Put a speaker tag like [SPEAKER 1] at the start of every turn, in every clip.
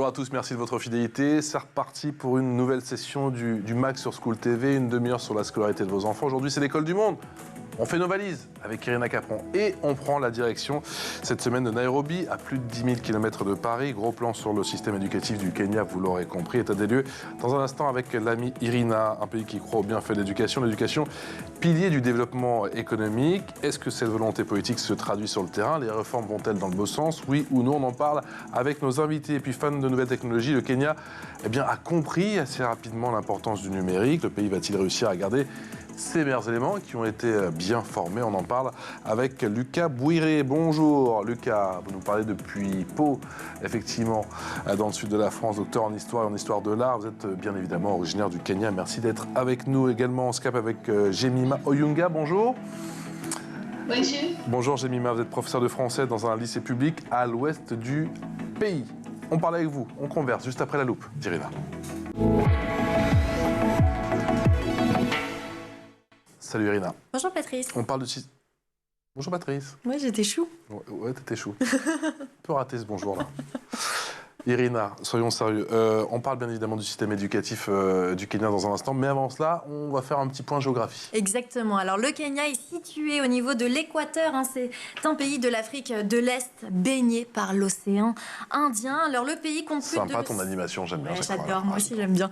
[SPEAKER 1] à tous, merci de votre fidélité. C'est reparti pour une nouvelle session du MAC sur School TV, une demi-heure sur la scolarité de vos enfants. Aujourd'hui, c'est l'école du monde. On fait nos valises avec Irina Capron et on prend la direction cette semaine de Nairobi, à plus de 10 000 km de Paris. Gros plan sur le système éducatif du Kenya, vous l'aurez compris. État des lieux dans un instant avec l'amie Irina, un pays qui croit au bienfait de l'éducation. L'éducation, pilier du développement économique. Est-ce que cette volonté politique se traduit sur le terrain? Les réformes vont-elles dans le bon sens? Oui ou non? On en parle avec nos invités. Et puis, fans de nouvelles technologies, le Kenya a compris assez rapidement l'importance du numérique. Le pays va-t-il réussir à garder ces meilleurs éléments qui ont été bien formés? On en parle avec Lucas Bouiré. Bonjour Lucas, vous nous parlez depuis Pau, effectivement, dans le sud de la France, docteur en histoire et en histoire de l'art. Vous êtes bien évidemment originaire du Kenya. Merci d'être avec nous également. On se capte avec Jemima Oyunga. Bonjour.
[SPEAKER 2] Bonjour.
[SPEAKER 1] Bonjour Jemima, vous êtes professeur de français dans un lycée public à l'ouest du pays. On parle avec vous, on converse juste après la loupe d'Irina. Salut Irina.
[SPEAKER 3] Bonjour Patrice.
[SPEAKER 1] On parle de... Bonjour Patrice.
[SPEAKER 3] Ouais, j'étais chou.
[SPEAKER 1] Ouais, t'étais chou. Un peu raté ce bonjour-là. Irina, soyons sérieux. On parle bien évidemment du système éducatif du Kenya dans un instant, mais avant cela, on va faire un petit point géographie.
[SPEAKER 3] Exactement. Alors le Kenya est situé au niveau de l'équateur. C'est un pays de l'Afrique de l'Est baigné par l'océan Indien. Alors le pays compte plus
[SPEAKER 1] Sympa
[SPEAKER 3] de...
[SPEAKER 1] ton animation, j'aime bien.
[SPEAKER 3] Ouais, j'adore, moi aussi j'aime bien.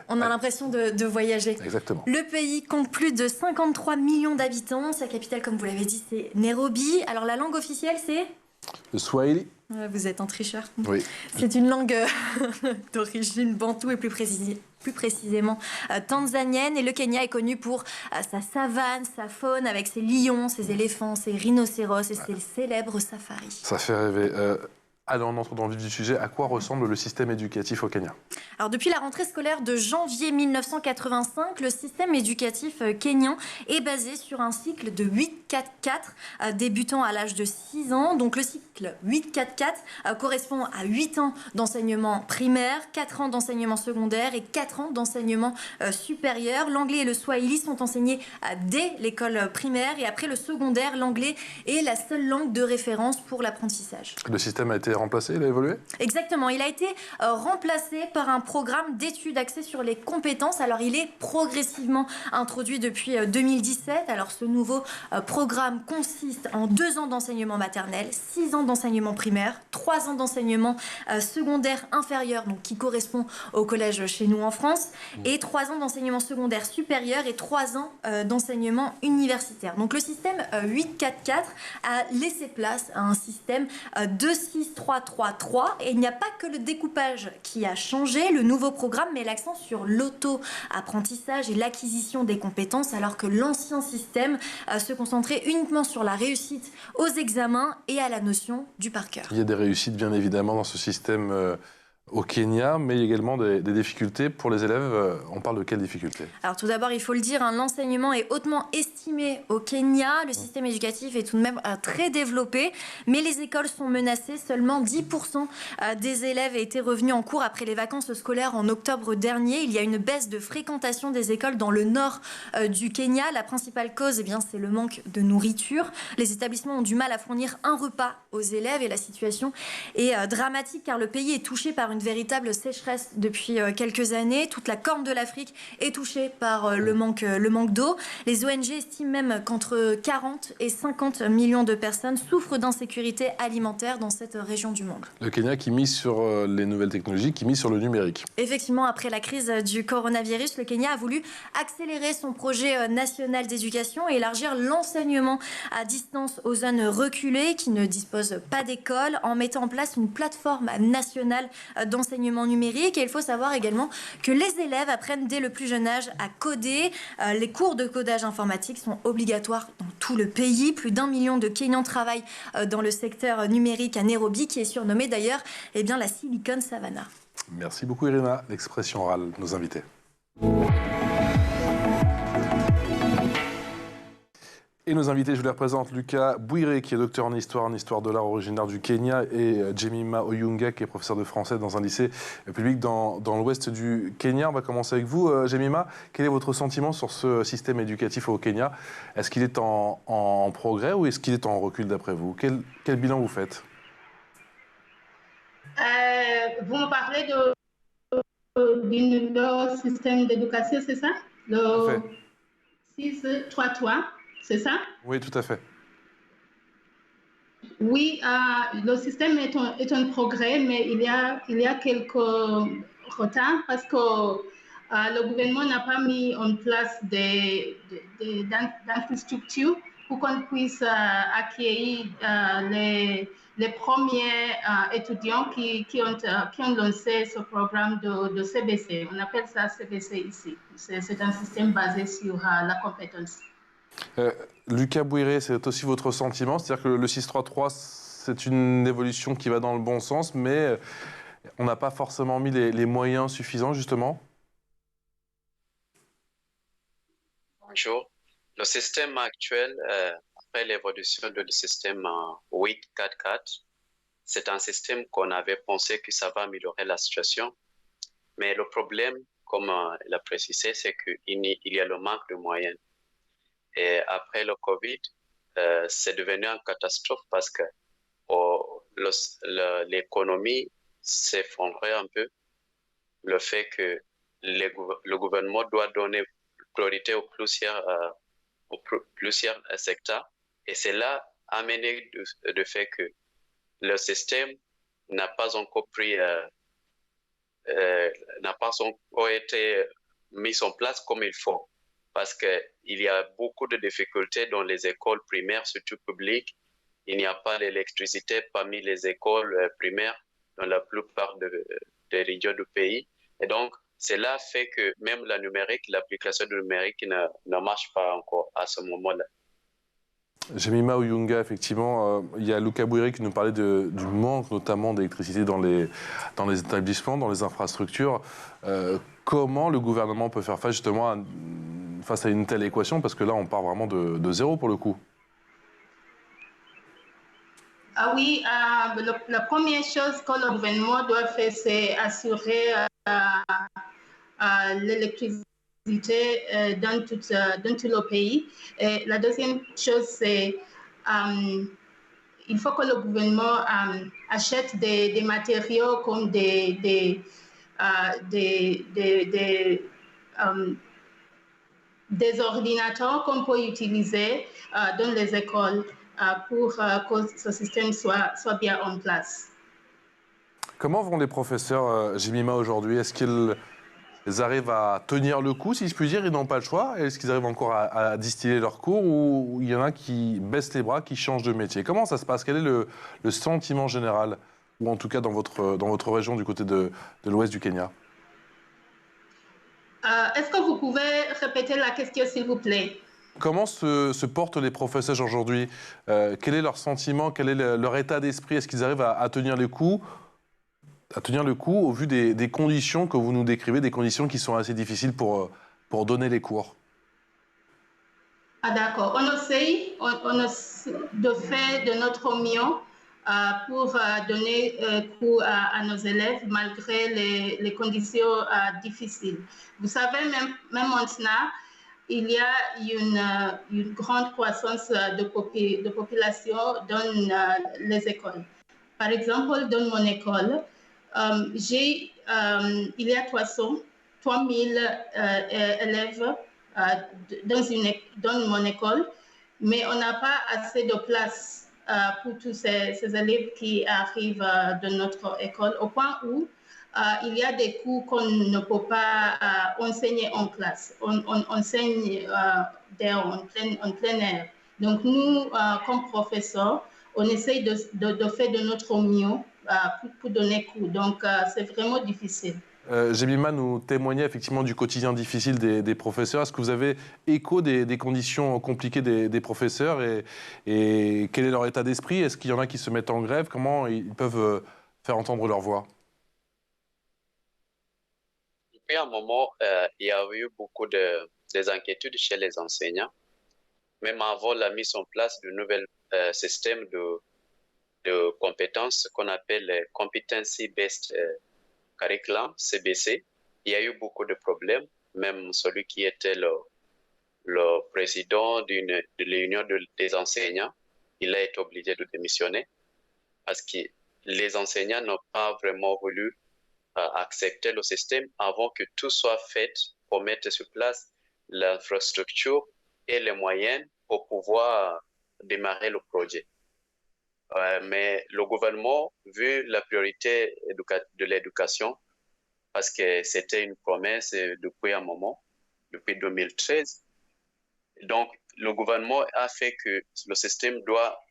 [SPEAKER 3] On a l'impression de voyager.
[SPEAKER 1] Exactement.
[SPEAKER 3] Le pays compte plus de 53 millions d'habitants. Sa capitale, comme vous l'avez dit, c'est Nairobi. Alors la langue officielle, c'est...
[SPEAKER 1] Le Swahili.
[SPEAKER 3] Vous êtes un tricheur.
[SPEAKER 1] Oui.
[SPEAKER 3] C'est une langue d'origine bantou et plus précisément tanzanienne. Et le Kenya est connu pour sa savane, sa faune, avec ses lions, ses éléphants, ses rhinocéros et ses célèbres safaris.
[SPEAKER 1] Ça fait rêver. Allez, on entre dans le vif du sujet. À quoi ressemble le système éducatif au Kenya?
[SPEAKER 3] Alors, depuis la rentrée scolaire de janvier 1985, le système éducatif kényan est basé sur un cycle de 8-4-4, débutant à l'âge de 6 ans. Donc, le cycle 8-4-4 correspond à 8 ans d'enseignement primaire, 4 ans d'enseignement secondaire et 4 ans d'enseignement supérieur. L'anglais et le swahili sont enseignés dès l'école primaire et après le secondaire, l'anglais est la seule langue de référence pour l'apprentissage.
[SPEAKER 1] Le système a été remplacé, il a évolué?
[SPEAKER 3] Exactement, il a été remplacé par un programme d'études axé sur les compétences. Alors il est progressivement introduit depuis 2017. Alors ce nouveau programme consiste en 2 ans d'enseignement maternel, 6 ans d'enseignement primaire, 3 ans d'enseignement secondaire inférieur, donc qui correspond au collège chez nous en France, et 3 ans d'enseignement secondaire supérieur et 3 ans d'enseignement universitaire. Donc le système 8-4-4 a laissé place à un système 2-6-3-3-3 et il n'y a pas que le découpage qui a changé. Le nouveau programme met l'accent sur l'auto-apprentissage et l'acquisition des compétences alors que l'ancien système se concentrait uniquement sur la réussite aux examens et à la notion du par cœur.
[SPEAKER 1] Il y a des réussites bien évidemment dans ce système au Kenya, mais également des difficultés pour les élèves. On parle de quelles difficultés? Alors
[SPEAKER 3] tout d'abord, il faut le dire, l'enseignement est hautement estimé au Kenya. Le système éducatif est tout de même très développé, mais les écoles sont menacées. Seulement 10% des élèves étaient revenus en cours après les vacances scolaires en octobre dernier. Il y a une baisse de fréquentation des écoles dans le nord du Kenya. La principale cause, c'est le manque de nourriture. Les établissements ont du mal à fournir un repas aux élèves et la situation est dramatique car le pays est touché par une véritable sécheresse depuis quelques années. Toute la corne de l'Afrique est touchée par le manque d'eau. Les ONG estiment même qu'entre 40 et 50 millions de personnes souffrent d'insécurité alimentaire dans cette région du monde.
[SPEAKER 1] Le Kenya qui mise sur les nouvelles technologies, qui mise sur le numérique.
[SPEAKER 3] Effectivement, après la crise du coronavirus, le Kenya a voulu accélérer son projet national d'éducation et élargir l'enseignement à distance aux zones reculées qui ne disposent pas d'école en mettant en place une plateforme nationale d'enseignement numérique. Et il faut savoir également que les élèves apprennent dès le plus jeune âge à coder. Les cours de codage informatique sont obligatoires dans tout le pays. Plus d'1 million de Kenyans travaillent dans le secteur numérique à Nairobi, qui est surnommé d'ailleurs la Silicon Savannah.
[SPEAKER 1] Merci beaucoup Irina. L'expression orale, nos invités. Et nos invités, je vous les représente, Lucas Bouiré, qui est docteur en histoire de l'art, originaire du Kenya, et Jemima Oyunga, qui est professeur de français dans un lycée public dans l'ouest du Kenya. On va commencer avec vous, Jemima. Quel est votre sentiment sur ce système éducatif au Kenya? Est-ce qu'il est en progrès ou est-ce qu'il est en recul d'après vous? Quel bilan vous faites?
[SPEAKER 2] Vous me parlez du nouveau système d'éducation, c'est ça?
[SPEAKER 1] Tout à fait.
[SPEAKER 2] Le 6-3-3, c'est ça?
[SPEAKER 1] Oui, tout à fait.
[SPEAKER 2] Oui, le système est un progrès, mais il y a quelques retards parce que le gouvernement n'a pas mis en place d'infrastructures pour qu'on puisse accueillir les premiers étudiants qui ont lancé ce programme de CBC. On appelle ça CBC ici. C'est un système basé sur la compétence.
[SPEAKER 1] Euh, Lucas Bouiré, c'est aussi votre sentiment, c'est-à-dire que le 6-3-3, c'est une évolution qui va dans le bon sens, mais on n'a pas forcément mis les moyens suffisants, justement.
[SPEAKER 4] Bonjour. Le système actuel, après l'évolution du système 8-4-4, c'est un système qu'on avait pensé que ça va améliorer la situation. Mais le problème, comme il a précisé, c'est qu'il y a le manque de moyens. Et après le Covid, c'est devenu une catastrophe parce que l'économie s'effondrait un peu. Le fait que le gouvernement doit donner priorité aux plusieurs secteurs. Et cela a amené le fait que le système n'a pas encore n'a pas encore été mis en place comme il faut. Parce qu'il y a beaucoup de difficultés dans les écoles primaires, surtout publiques. Il n'y a pas d'électricité parmi les écoles primaires dans la plupart des régions du pays. Et donc, cela fait que même la numérique, l'application du numérique ne marche pas encore à ce moment-là.
[SPEAKER 1] Jemima Oyunga, effectivement, il y a Lucas Bouiré qui nous parlait du manque notamment d'électricité dans les établissements, dans les infrastructures. Comment le gouvernement peut faire face justement face à une telle équation? Parce que là, on part vraiment de zéro pour le coup.
[SPEAKER 2] Ah oui, la première chose que le gouvernement doit faire, c'est assurer l'électricité dans tout le pays. Et la deuxième chose, c'est il faut que le gouvernement achète des matériaux comme des ordinateurs qu'on peut utiliser dans les écoles pour que ce système soit bien en place.
[SPEAKER 1] Comment vont les professeurs, Jemima, aujourd'hui? Est-ce qu'ils arrivent à tenir le coup, si je puis dire? Ils n'ont pas le choix? Est-ce qu'ils arrivent encore à distiller leurs cours, ou il y en a qui baissent les bras, qui changent de métier? Comment ça se passe? Quel est le sentiment général, ou en tout cas dans votre région du côté de l'ouest du Kenya?
[SPEAKER 2] Est-ce que vous pouvez répéter la question, s'il vous plaît?
[SPEAKER 1] Comment se portent les professeurs aujourd'hui? Quel est leur sentiment? Quel est leur état d'esprit? Est-ce qu'ils arrivent à tenir le coup au vu des conditions que vous nous décrivez, des conditions qui sont assez difficiles pour donner les cours?
[SPEAKER 2] Ah, d'accord. On essaye de faire de notre mieux pour donner cours à nos élèves malgré les conditions difficiles. Vous savez, même maintenant, il y a une grande croissance de population dans les écoles. Par exemple, dans mon école, il y a 3000 élèves dans mon école, mais on n'a pas assez de place pour tous ces élèves qui arrivent dans notre école, au point où il y a des cours qu'on ne peut pas enseigner en classe. On enseigne en plein air. Donc nous, comme professeurs, on essaye de faire de notre mieux pour donner cours. Donc c'est vraiment difficile.
[SPEAKER 1] Jemima nous témoignait effectivement du quotidien difficile des professeurs. Est-ce que vous avez écho des conditions compliquées des professeurs, et quel est leur état d'esprit? Est-ce qu'il y en a qui se mettent en grève? Comment ils peuvent faire entendre leur voix?
[SPEAKER 4] Depuis un moment, il y a eu beaucoup des inquiétudes chez les enseignants, même avant la mise en place du nouvel système de compétences qu'on appelle Competency-Based Curriculum, CBC. Il y a eu beaucoup de problèmes. Même celui qui était le président de l'Union des enseignants, il a été obligé de démissionner parce que les enseignants n'ont pas vraiment voulu accepter le système avant que tout soit fait pour mettre sur place l'infrastructure et les moyens pour pouvoir démarrer le projet. Mais le gouvernement, vu la priorité de l'éducation, parce que c'était une promesse depuis un moment, depuis 2013, donc le gouvernement a fait que le système doit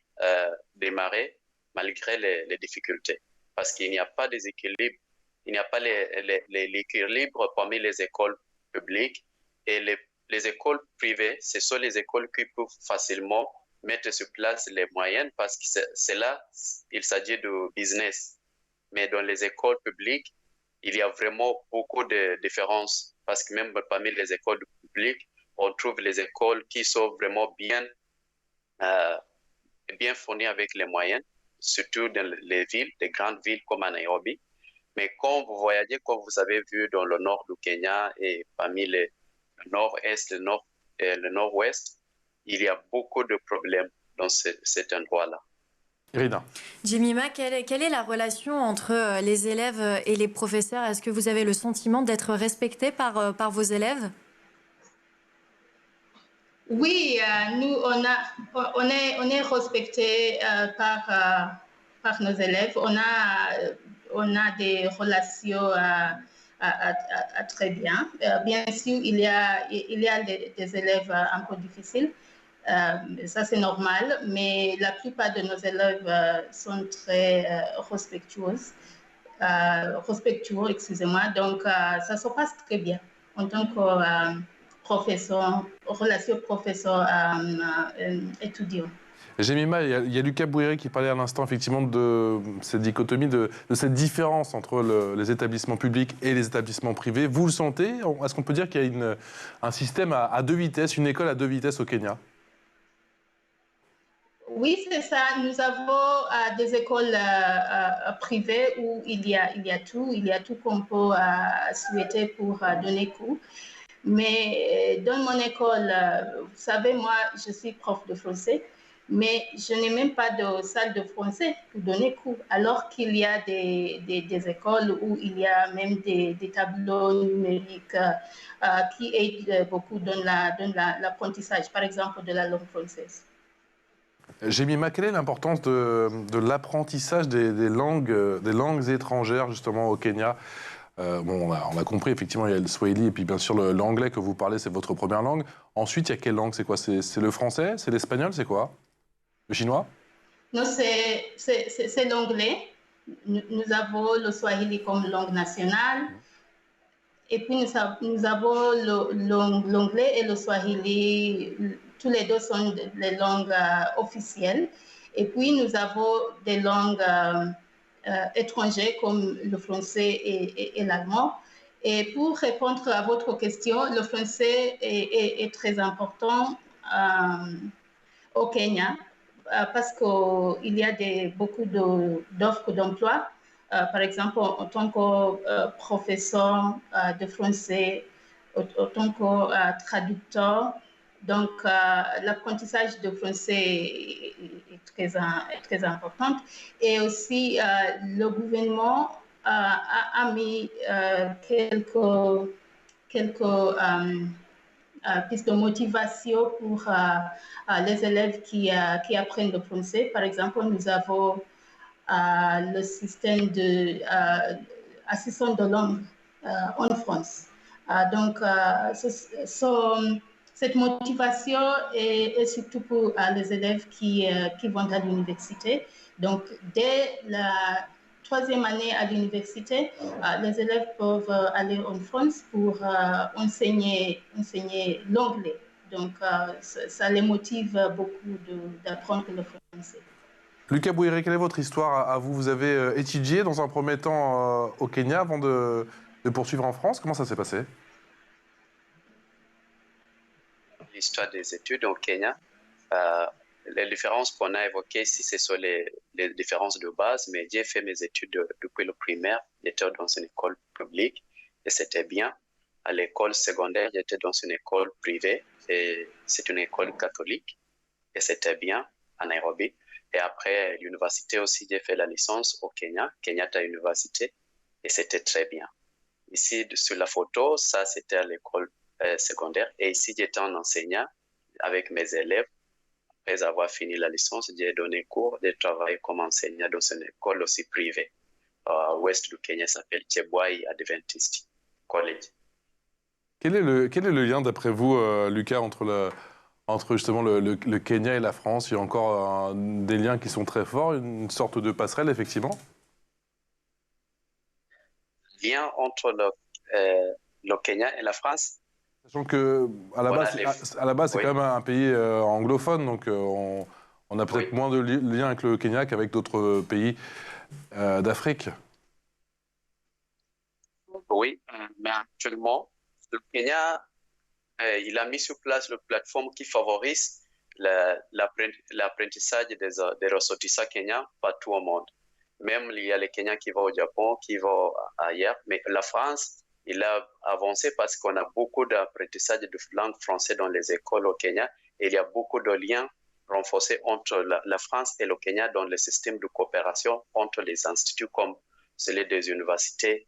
[SPEAKER 4] démarrer malgré les difficultés, parce qu'il n'y a pas déséquilibre, il n'y a pas l'équilibre parmi les écoles publiques et les écoles privées, ce sont les écoles qui peuvent facilement mettre sur place les moyens parce que c'est là, il s'agit de business. Mais dans les écoles publiques, il y a vraiment beaucoup de différences parce que même parmi les écoles publiques, on trouve les écoles qui sont vraiment bien fournies avec les moyens, surtout dans les villes, les grandes villes comme à Nairobi. Mais quand vous voyagez, comme vous avez vu dans le nord du Kenya et parmi le nord-est, le nord-ouest, il y a beaucoup de problèmes dans cet endroit-là.
[SPEAKER 1] Irina.
[SPEAKER 3] Jemima, quelle est la relation entre les élèves et les professeurs? Est-ce que vous avez le sentiment d'être respecté par vos élèves?
[SPEAKER 2] Oui, nous, on est respecté par nos élèves. On a des relations très bien. Bien sûr, il y a des élèves un peu difficiles. Ça, c'est normal, mais la plupart de nos élèves sont très respectueux, excusez-moi. Donc, ça se passe très bien en tant que professeur, relation professeur-étudiant.
[SPEAKER 1] Jemima, il y a Lucas Bouhiré qui parlait à l'instant effectivement de cette dichotomie, de cette différence entre les établissements publics et les établissements privés. Vous le sentez? Est-ce qu'on peut dire qu'il y a un système à deux vitesses, une école à deux vitesses au Kenya?
[SPEAKER 2] Oui, c'est ça. Nous avons des écoles privées où il y a tout qu'on peut souhaiter pour donner cours. Mais dans mon école, vous savez, moi, je suis prof de français, mais je n'ai même pas de salle de français pour donner cours, alors qu'il y a des écoles où il y a même des tableaux numériques qui aident beaucoup dans l'apprentissage, par exemple, de la langue française.
[SPEAKER 1] Jemima, quelle est l'importance de l'apprentissage des langues étrangères, justement, au Kenya? On a compris, effectivement, il y a le swahili et puis bien sûr l'anglais que vous parlez, c'est votre première langue. Ensuite, il y a quelle langue? C'est quoi? C'est le français? C'est l'espagnol? C'est quoi? Le chinois?
[SPEAKER 2] Non, c'est l'anglais. Nous avons le swahili comme langue nationale. Et puis, nous avons l'anglais et le swahili. Tous les deux sont les langues officielles. Et puis, nous avons des langues étrangères comme le français et l'allemand. Et pour répondre à votre question, le français est très important au Kenya parce qu'il y a beaucoup d'offres d'emploi. Par exemple, en tant que professeur de français, en tant que traducteur. Donc, l'apprentissage de français est très important. Et aussi, le gouvernement a mis quelques pistes de motivation pour les élèves qui apprennent le français. Par exemple, nous avons le système d'assistant de langue en France. Donc, cette motivation est surtout pour les élèves qui vont à l'université. Donc, dès la troisième année à l'université, les élèves peuvent aller en France pour enseigner l'anglais. Donc, ça les motive beaucoup d'apprendre le français.
[SPEAKER 1] Lucas Bouhiré, quelle est votre histoire à vous? Vous avez étudié dans un premier temps au Kenya avant de poursuivre en France. Comment ça s'est passé?
[SPEAKER 4] L'histoire des études au Kenya, les différences qu'on a évoquées, si ce sont les différences de base, mais j'ai fait mes études depuis le primaire, j'étais dans une école publique et c'était bien. À l'école secondaire, j'étais dans une école privée et c'est une école catholique et c'était bien à Nairobi. Et après l'université aussi, j'ai fait la licence au Kenya, Kenyatta Université, et c'était très bien. Ici, sur la photo, ça, c'était à l'école secondaire. Et ici, j'étais un enseignant avec mes élèves. Après avoir fini la licence, j'ai donné cours, j'ai travaillé comme enseignant dans une école aussi privée. Ouest du Kenya, s'appelle Chebwai Adventist College.
[SPEAKER 1] Quel est le lien, d'après vous, Lucas, entre justement le Kenya et la France? Il y a encore des liens qui sont très forts, une sorte de passerelle, effectivement?
[SPEAKER 4] Lien entre le Kenya et la France?
[SPEAKER 1] Sachant que à la base, c'est
[SPEAKER 4] Oui.
[SPEAKER 1] quand même un pays anglophone, donc on a peut-être moins de liens avec le Kenya qu'avec d'autres pays d'Afrique.
[SPEAKER 4] Oui, mais actuellement, le Kenya, il a mis sur place une plateforme qui favorise l'apprentissage des ressortissants kenyans partout au monde. Même il y a les Kenyans qui vont au Japon, qui vont ailleurs, mais la France, il a avancé parce qu'on a beaucoup d'apprentissage de langue française dans les écoles au Kenya et il y a beaucoup de liens renforcés entre la France et le Kenya dans le système de coopération entre les instituts comme celui des universités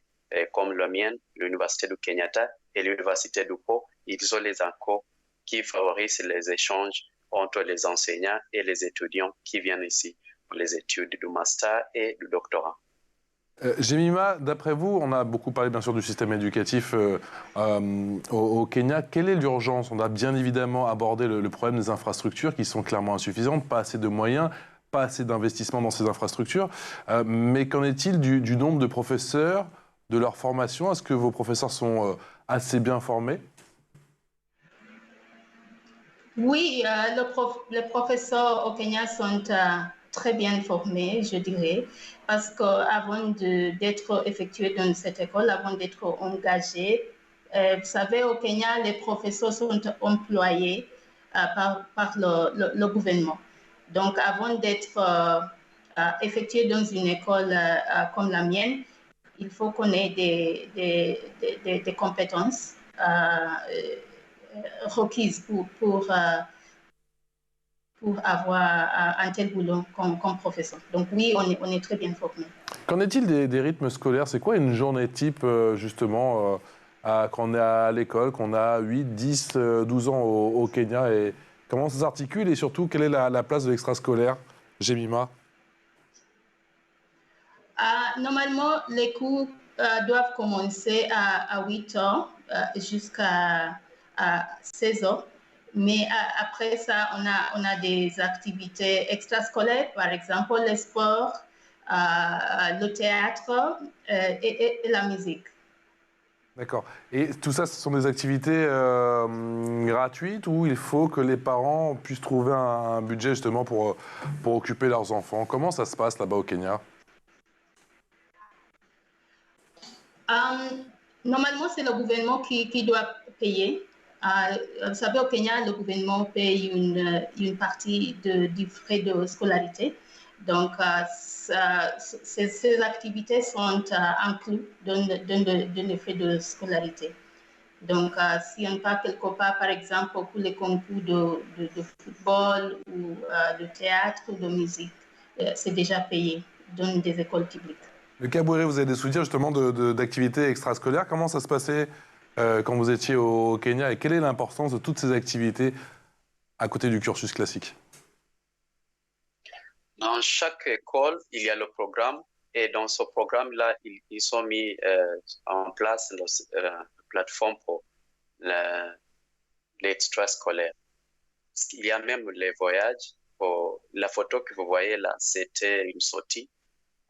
[SPEAKER 4] comme la mienne, l'université du Kenyatta et l'université du Po. Ils ont les accords qui favorisent les échanges entre les enseignants et les étudiants qui viennent ici pour les études du master et du doctorat.
[SPEAKER 1] Jemima, d'après vous, on a beaucoup parlé bien sûr du système éducatif au Kenya. Quelle est l'urgence? On a bien évidemment abordé le problème des infrastructures qui sont clairement insuffisantes, pas assez de moyens, pas assez d'investissement dans ces infrastructures. Mais qu'en est-il du nombre de professeurs, de leur formation? Est-ce que vos professeurs sont assez bien formés?
[SPEAKER 2] Oui, les professeurs au Kenya sont très bien formés, je dirais, parce qu'avant d'être effectués dans cette école, avant d'être engagés, vous savez, au Kenya, les professeurs sont employés par le gouvernement. Donc, avant d'être effectués dans une école comme la mienne, il faut qu'on ait des compétences requises pour avoir un tel boulot comme professeur. Donc oui, on est très bien formé.
[SPEAKER 1] Qu'en est-il des rythmes scolaires? C'est quoi une journée type, justement, quand on est à l'école, qu'on a 8, 10, 12 ans au Kenya? Et comment ça s'articule? Et surtout, quelle est la place de l'extrascolaire, Jemima?
[SPEAKER 2] Normalement, les cours doivent commencer à 8 heures jusqu'à 16 heures. Mais après ça, on a des activités extrascolaires, par exemple les sports, le théâtre et la musique.
[SPEAKER 1] D'accord. Et tout ça, ce sont des activités gratuites ou il faut que les parents puissent trouver un budget justement pour occuper leurs enfants? Comment ça se passe là-bas au Kenya?
[SPEAKER 2] Normalement, c'est le gouvernement qui doit payer. Vous savez, au Kenya, le gouvernement paye une partie du frais de scolarité. Donc, ces activités sont incluses dans les frais de scolarité. Donc, si on part quelque part, par exemple, pour les concours de football ou de théâtre ou de musique, c'est déjà payé dans des écoles publiques.
[SPEAKER 1] Lucas Bouéré, vous avez des souvenirs justement d'activités extrascolaires. Comment ça se passait quand vous étiez au Kenya et quelle est l'importance de toutes ces activités à côté du cursus classique?
[SPEAKER 4] Dans chaque école, il y a le programme et dans ce programme-là, ils ont mis en place la plateforme pour l'extrascolaire. Il y a même les voyages. La photo que vous voyez là, c'était une sortie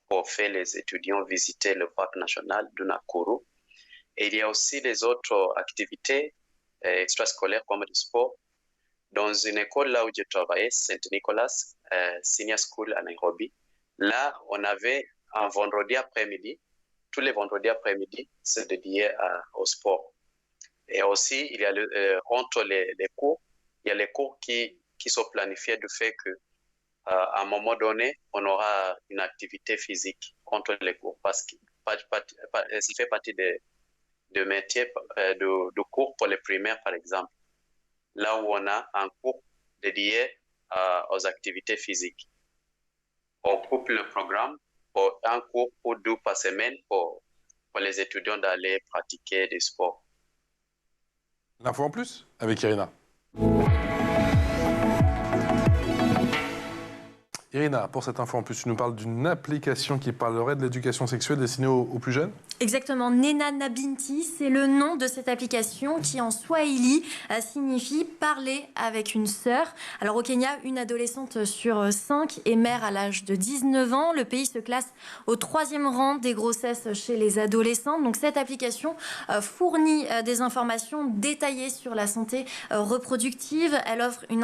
[SPEAKER 4] pour faire les étudiants visiter le parc national de Nakuru. Et il y a aussi les autres activités extrascolaires comme le sport. Dans une école là où j'ai travaillé, Saint-Nicolas Senior School à Nairobi, là, on avait un vendredi après-midi, tous les vendredis après-midi, c'est dédié au sport. Et aussi, il y a entre les cours, il y a les cours qui sont planifiés du fait que à un moment donné, on aura une activité physique entre les cours parce que ça fait partie de métiers de cours pour les primaires, par exemple. Là où on a un cours dédié aux activités physiques. on coupe le programme pour un cours ou 2 par semaine pour les étudiants d'aller pratiquer des sports.
[SPEAKER 1] L'info en plus avec Irina. Irina, pour cette info en plus, tu nous parles d'une application qui parlerait de l'éducation sexuelle destinée aux plus jeunes?
[SPEAKER 3] Exactement, Nena na Binti, c'est le nom de cette application qui en swahili signifie parler avec une sœur. Alors au Kenya, une adolescente sur 5 est mère à l'âge de 19 ans. Le pays se classe au 3e rang des grossesses chez les adolescentes. Donc cette application fournit des informations détaillées sur la santé reproductive. Elle offre une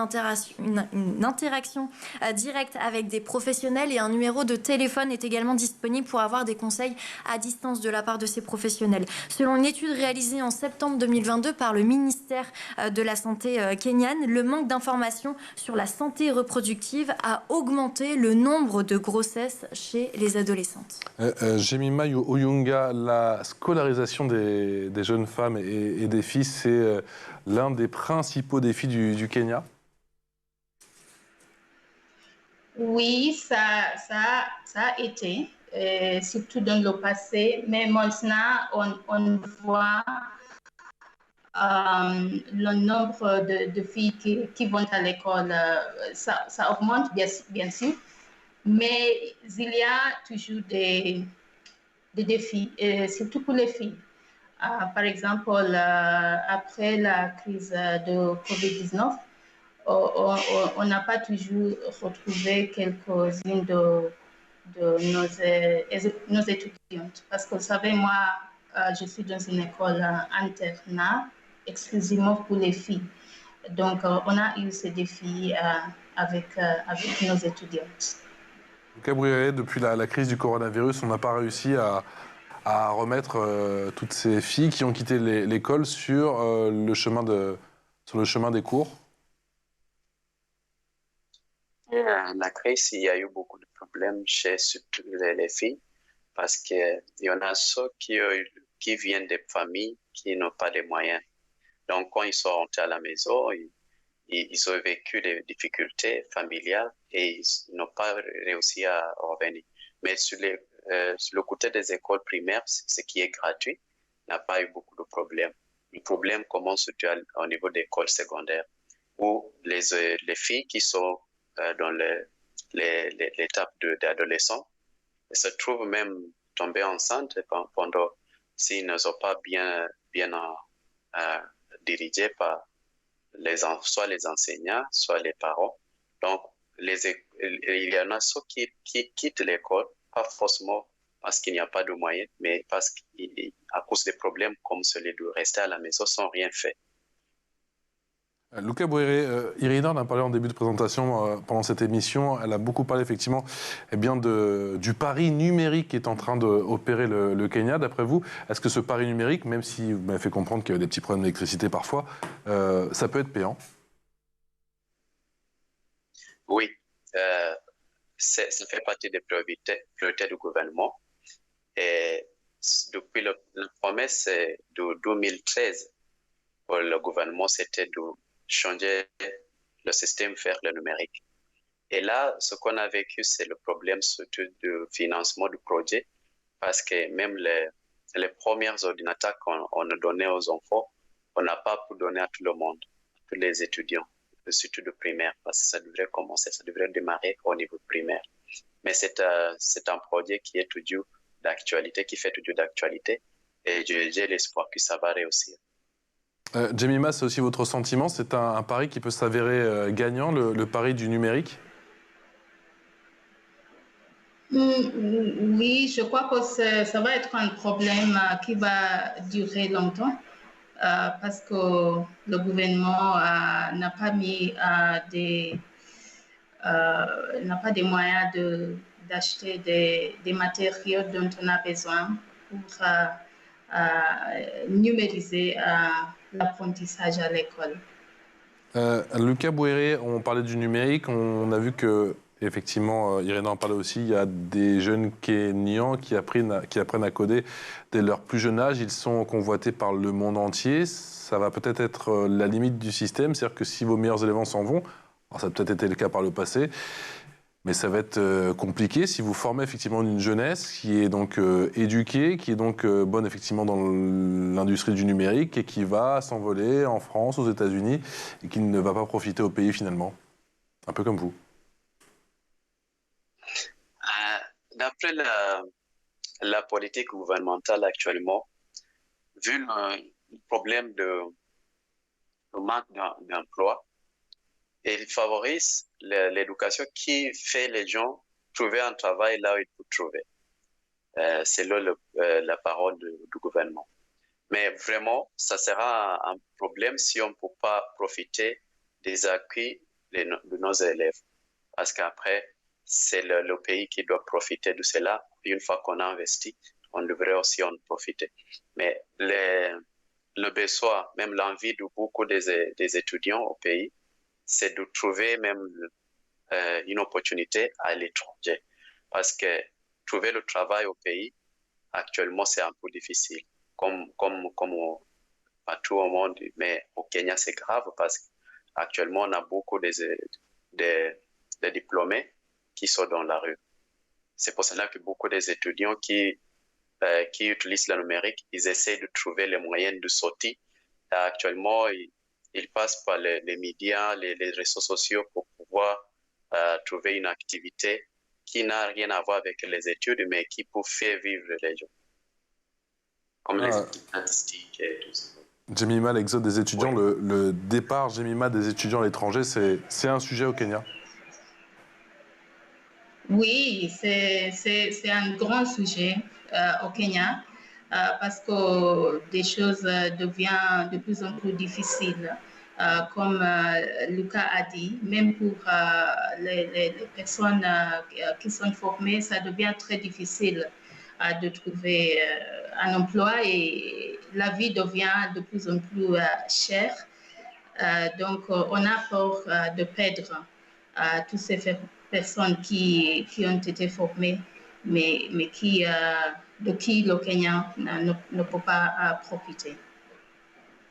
[SPEAKER 3] interaction directe avec des professionnels et un numéro de téléphone est également disponible pour avoir des conseils à distance de la part de ces professionnels. Selon une étude réalisée en septembre 2022 par le ministère de la Santé kenyane, le manque d'informations sur la santé reproductive a augmenté le nombre de grossesses chez les adolescentes.
[SPEAKER 1] Jemima Oyunga, la scolarisation des jeunes femmes et des filles, c'est l'un des principaux défis du Kenya?
[SPEAKER 2] Oui, ça a été, surtout dans le passé, mais maintenant, on voit le nombre de filles qui vont à l'école, ça augmente bien sûr, mais il y a toujours des défis, surtout pour les filles. Par exemple, après la crise de Covid-19, on n'a pas toujours retrouvé quelques-unes de nos étudiantes. Parce que vous savez, moi, je suis dans une école internat exclusivement pour les filles. Donc, on a eu ces défis avec nos étudiantes.
[SPEAKER 1] Gabriel, depuis la crise du coronavirus, on n'a pas réussi à remettre toutes ces filles qui ont quitté l'école sur le chemin des cours.
[SPEAKER 4] La crise, il y a eu beaucoup de problèmes chez surtout les filles parce qu'il y en a ceux qui viennent des familles qui n'ont pas les moyens. Donc, quand ils sont rentrés à la maison, ils ont vécu des difficultés familiales et ils n'ont pas réussi à revenir. Mais sur le côté des écoles primaires, ce qui est gratuit, n'a pas eu beaucoup de problèmes. Le problème commence surtout au niveau des écoles secondaires où les filles qui sont dans l'étape d'adolescent se trouvent même tombées enceintes pendant s'ils ne sont pas bien dirigés par soit les enseignants, soit les parents. Donc, il y en a ceux qui quittent l'école, pas forcément parce qu'il n'y a pas de moyens, mais parce qu'à cause des problèmes comme celui de rester à la maison sans rien faire.
[SPEAKER 1] Luca Bouéré, Irina en a parlé en début de présentation pendant cette émission. Elle a beaucoup parlé effectivement du pari numérique qui est en train d'opérer le Kenya. D'après vous, est-ce que ce pari numérique, même si vous m'avez fait comprendre qu'il y avait des petits problèmes d'électricité parfois, ça peut être payant?
[SPEAKER 4] Oui, ça fait partie des priorités du gouvernement. Et depuis la promesse de 2013 pour le gouvernement, c'était de changer le système vers le numérique. Et là, ce qu'on a vécu, c'est le problème surtout du financement du projet, parce que même les premiers ordinateurs qu'on a donnés aux enfants, on n'a pas pu donner à tout le monde, à tous les étudiants, surtout de primaire, parce que ça devrait démarrer au niveau primaire. Mais c'est un projet qui est toujours d'actualité, qui fait toujours d'actualité, et j'ai l'espoir que ça va réussir.
[SPEAKER 1] Jemima, c'est aussi votre sentiment? C'est un pari qui peut s'avérer gagnant, le pari du numérique?
[SPEAKER 2] Oui, je crois que ça va être un problème qui va durer longtemps parce que le gouvernement n'a pas mis n'a pas des moyens d'acheter des matériaux dont on a besoin pour numériser l'apprentissage à l'école.
[SPEAKER 1] Luca Bouéré, on parlait du numérique, on a vu que, effectivement, Irina en parlait aussi, il y a des jeunes Kenyans qui apprennent à coder dès leur plus jeune âge, ils sont convoités par le monde entier, ça va peut-être être la limite du système, c'est-à-dire que si vos meilleurs élèves s'en vont, alors ça a peut-être été le cas par le passé, Mais ça va être compliqué si vous formez effectivement une jeunesse qui est donc éduquée, qui est donc bonne effectivement dans l'industrie du numérique et qui va s'envoler en France, aux États-Unis et qui ne va pas profiter au pays finalement. Un peu comme vous.
[SPEAKER 4] D'après la politique gouvernementale actuellement, vu le problème de manque d'emploi, il favorise l'éducation qui fait les gens trouver un travail là où ils peuvent trouver. C'est là la parole du gouvernement. Mais vraiment, ça sera un problème si on ne peut pas profiter des acquis de nos élèves. Parce qu'après, c'est le pays qui doit profiter de cela. Et une fois qu'on a investi, on devrait aussi en profiter. Mais le besoin, même l'envie de beaucoup des étudiants au pays, c'est de trouver même une opportunité à l'étranger. Parce que trouver le travail au pays, actuellement, c'est un peu difficile. Comme partout au monde, mais au Kenya, c'est grave parce qu'actuellement, on a beaucoup de diplômés qui sont dans la rue. C'est pour cela que beaucoup des étudiants qui utilisent le numérique, ils essaient de trouver les moyens de sortir. Actuellement, ils passent par les médias, les réseaux sociaux pour pouvoir trouver une activité qui n'a rien à voir avec les études, mais qui peut faire vivre les gens. Comme les statistiques et tout ça.
[SPEAKER 1] Jemima, l'exode des étudiants, oui. le départ, Jemima, des étudiants à l'étranger, c'est un sujet au Kenya?
[SPEAKER 2] Oui, c'est un grand sujet au Kenya parce que des choses deviennent de plus en plus difficiles. Comme Lucas a dit, même pour les personnes qui sont formées, ça devient très difficile de trouver un emploi et la vie devient de plus en plus chère. Donc, on a peur de perdre toutes ces personnes qui ont été formées, mais de qui le Kenya ne peut pas profiter.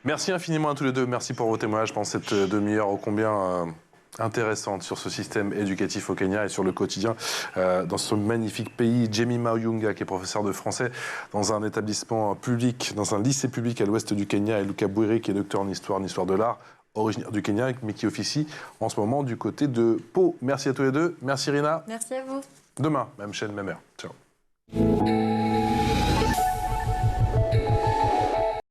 [SPEAKER 1] Merci infiniment à tous les deux. Merci pour vos témoignages pendant cette demi-heure ô combien intéressante sur ce système éducatif au Kenya et sur le quotidien dans ce magnifique pays. Jemima Oyunga, qui est professeur de français dans un établissement public, dans un lycée public à l'ouest du Kenya, et Lucas Bouiri, qui est docteur en histoire de l'art, originaire du Kenya, mais qui officie en ce moment du côté de Pau. Merci à tous les deux. Merci Rina.
[SPEAKER 3] Merci à vous.
[SPEAKER 1] Demain, même chaîne, même heure. Ciao.